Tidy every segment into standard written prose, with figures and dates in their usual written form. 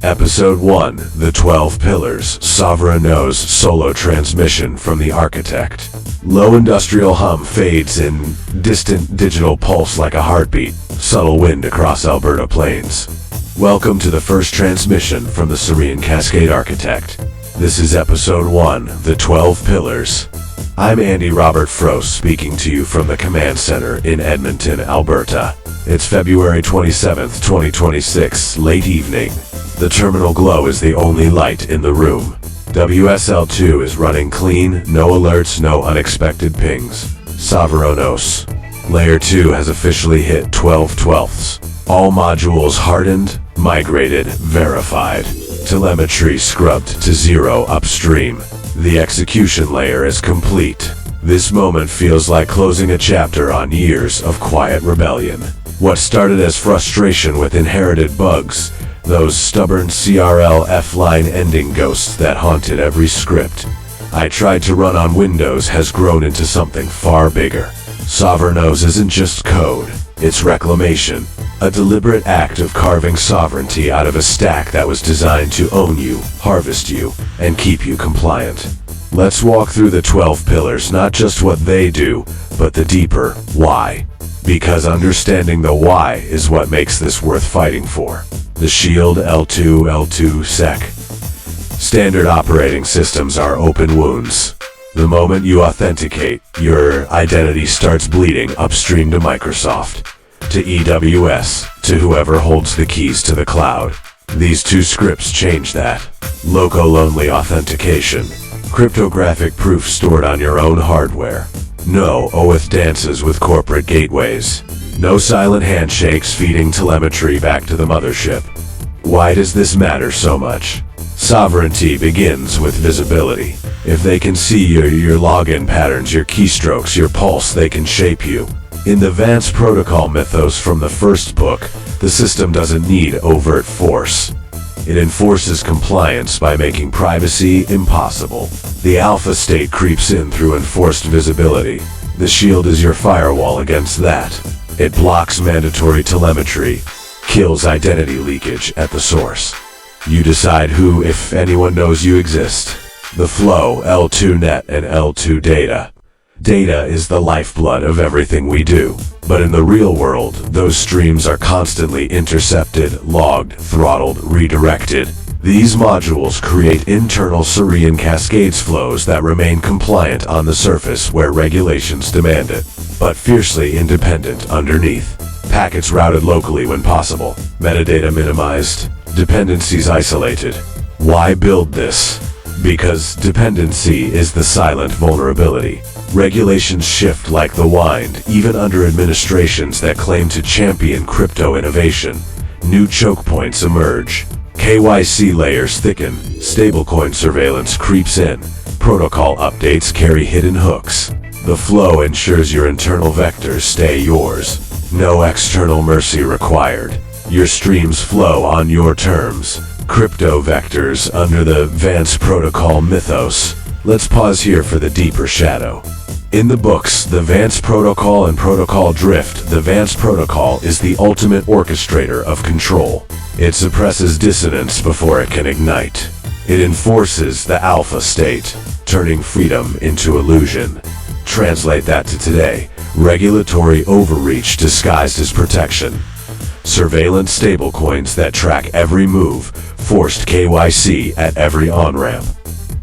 Episode 1, The 12 Pillars, Sovereignos solo transmission from the architect. Low industrial hum fades in, distant digital pulse like a heartbeat, subtle wind across Alberta plains. Welcome to the first transmission from the Syrian Cascade Architect. This is Episode 1, The 12 Pillars. I'm Andy Robert Frost speaking to you from the Command Center in Edmonton, Alberta. It's February 27th, 2026, late evening. The terminal glow is the only light in the room. Wsl2 is running clean, no alerts, no unexpected pings. Sovereignos. Layer 2 has officially hit 12/12ths. All modules hardened, migrated, verified. Telemetry scrubbed to 0 upstream. The execution layer is complete. This moment feels like closing a chapter on years of quiet rebellion. What started as frustration with inherited bugs, those stubborn CRL-F-line ending ghosts that haunted every script I tried to run on Windows, has grown into something far bigger. Sovereignos isn't just code, it's reclamation. A deliberate act of carving sovereignty out of a stack that was designed to own you, harvest you, and keep you compliant. Let's walk through the 12 pillars, not just what they do, but the deeper why. Because understanding the why is what makes this worth fighting for. The Shield L2 Wsl2 Standard operating systems are open wounds. The moment you authenticate, your identity starts bleeding upstream to Microsoft, to AWS, to whoever holds the keys to the cloud. These two scripts change that. Local-only authentication. Cryptographic proof stored on your own hardware. No OAuth dances with corporate gateways. No silent handshakes feeding telemetry back to the mothership. Why does this matter so much? Sovereignty begins with visibility. If they can see your login patterns, your keystrokes, your pulse, they can shape you. In the Vance protocol mythos from the first book, the system doesn't need overt force. It enforces compliance by making privacy impossible. The alpha state creeps in through enforced visibility. The shield is your firewall against that. It blocks mandatory telemetry, kills identity leakage at the source. You decide who, if anyone, knows you exist. The flow, L2 net and L2 data. Data is the lifeblood of everything we do. But in the real world, those streams are constantly intercepted, logged, throttled, redirected. These modules create internal Syrian cascades flows that remain compliant on the surface where regulations demand it, but fiercely independent underneath. Packets routed locally when possible, metadata minimized, dependencies isolated. Why build this? Because dependency is the silent vulnerability. Regulations shift like the wind, even under administrations that claim to champion crypto innovation. New choke points emerge. KYC layers thicken, stablecoin surveillance creeps in, protocol updates carry hidden hooks. The flow ensures your internal vectors stay yours. No external mercy required. Your streams flow on your terms. Crypto vectors under the Vance protocol mythos. Let's pause here for the deeper shadow. In the books, the Vance protocol and protocol drift, the Vance protocol is the ultimate orchestrator of control. It suppresses dissonance before it can ignite. It enforces the alpha state, turning freedom into illusion. Translate that to today: regulatory overreach disguised as protection. Surveillance stablecoins that track every move, forced KYC at every on-ramp.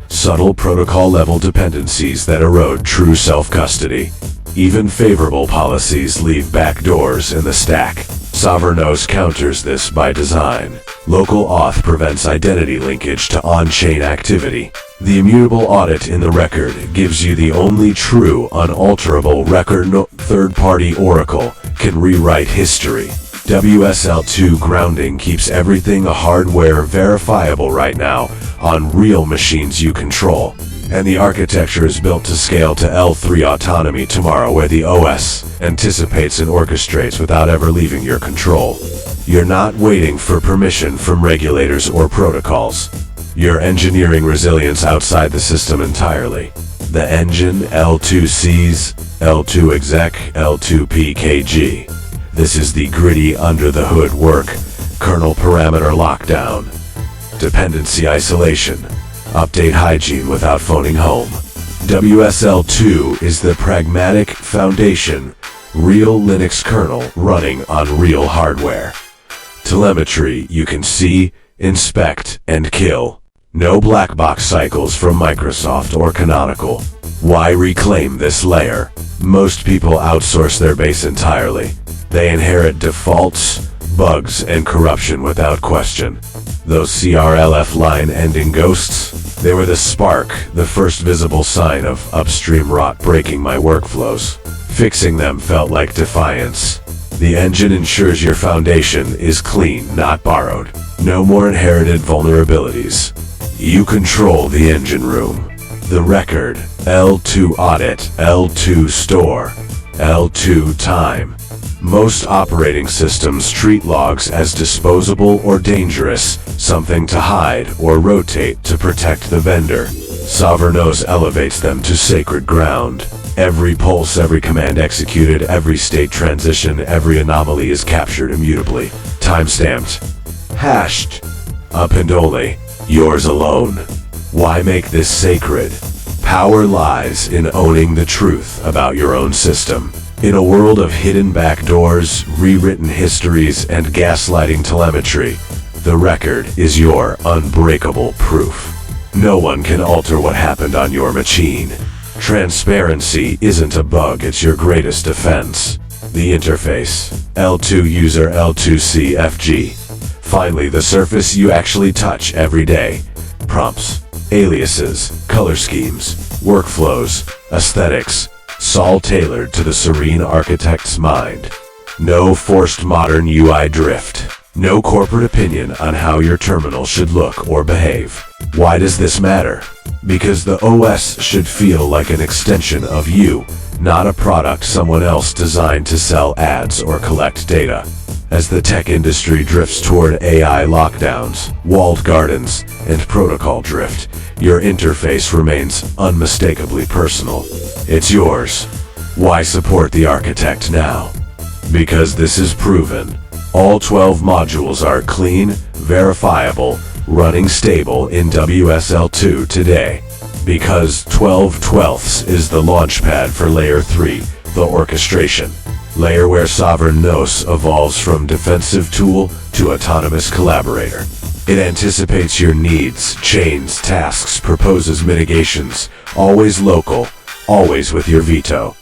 Subtle protocol-level dependencies that erode true self-custody. Even favorable policies leave backdoors in the stack. Sovereignos counters this by design. Local auth prevents identity linkage to on-chain activity. The immutable audit in the record gives you the only true, unalterable record. No third-party oracle can rewrite history. Wsl2 grounding keeps everything hardware verifiable right now on real machines you control. And the architecture is built to scale to L3 autonomy tomorrow, where the OS anticipates and orchestrates without ever leaving your control. You're not waiting for permission from regulators or protocols. You're engineering resilience outside the system entirely. The engine, L2Cs, L2 exec, L2 PKG. This is the gritty under-the-hood work, kernel parameter lockdown. dependency isolation, update hygiene without phoning home. WSL2 is the pragmatic foundation, real Linux kernel running on real hardware. Telemetry you can see, inspect, and kill. No black box cycles from Microsoft or Canonical. Why reclaim this layer? Most people outsource their base entirely. They inherit defaults, bugs, and corruption without question. Those CRLF line ending ghosts, they were the spark, the first visible sign of upstream rot breaking my workflows. Fixing them felt like defiance. The engine ensures your foundation is clean, not borrowed. No more inherited vulnerabilities. You control the engine room. The record, L2 audit, L2 store, L2 time. Most operating systems treat logs as disposable or dangerous, something to hide or rotate to protect the vendor. Sovereignos elevates them to sacred ground. Every pulse, every command executed, every state transition, every anomaly is captured immutably. Time-stamped. Hashed. Up and only. Yours alone. Why make this sacred? Power lies in owning the truth about your own system. In a world of hidden backdoors, rewritten histories, and gaslighting telemetry, the record is your unbreakable proof. No one can alter what happened on your machine. Transparency isn't a bug, it's your greatest defense. The interface, L2 user L2 CFG. Finally, the surface you actually touch every day. Prompts, aliases, color schemes, workflows, aesthetics, all tailored to the serene architect's mind. No forced modern UI drift. No corporate opinion on how your terminal should look or behave. Why does this matter? Because the OS should feel like an extension of you, not a product someone else designed to sell ads or collect data. As the tech industry drifts toward AI lockdowns, walled gardens, and protocol drift, your interface remains unmistakably personal. It's yours. Why support the architect now? Because this is proven. All 12 modules are clean, verifiable, running stable in WSL2 today. Because 12/12 is the launchpad for Layer 3, the orchestration layer where Sovereign NOS evolves from defensive tool to autonomous collaborator. It anticipates your needs, chains, tasks, proposes mitigations, always local, always with your veto.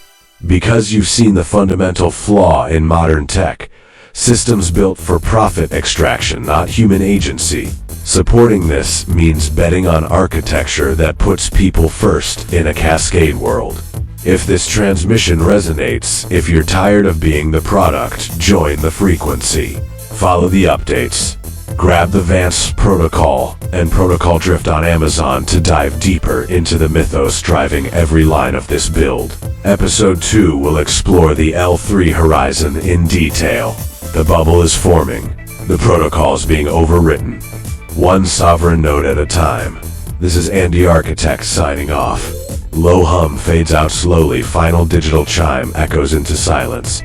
Because you've seen the fundamental flaw in modern tech, systems built for profit extraction, not human agency. Supporting this means betting on architecture that puts people first in a cascade world. If this transmission resonates, if you're tired of being the product, join the frequency. Follow the updates. Grab the Vance protocol and Protocol Drift on Amazon to dive deeper into the mythos driving every line of this build. Episode 2 will explore the L3 horizon in detail. The bubble is forming. The protocol is being overwritten. One sovereign node at a time. This is Andy Architect signing off. Low hum fades out slowly, final digital chime echoes into silence.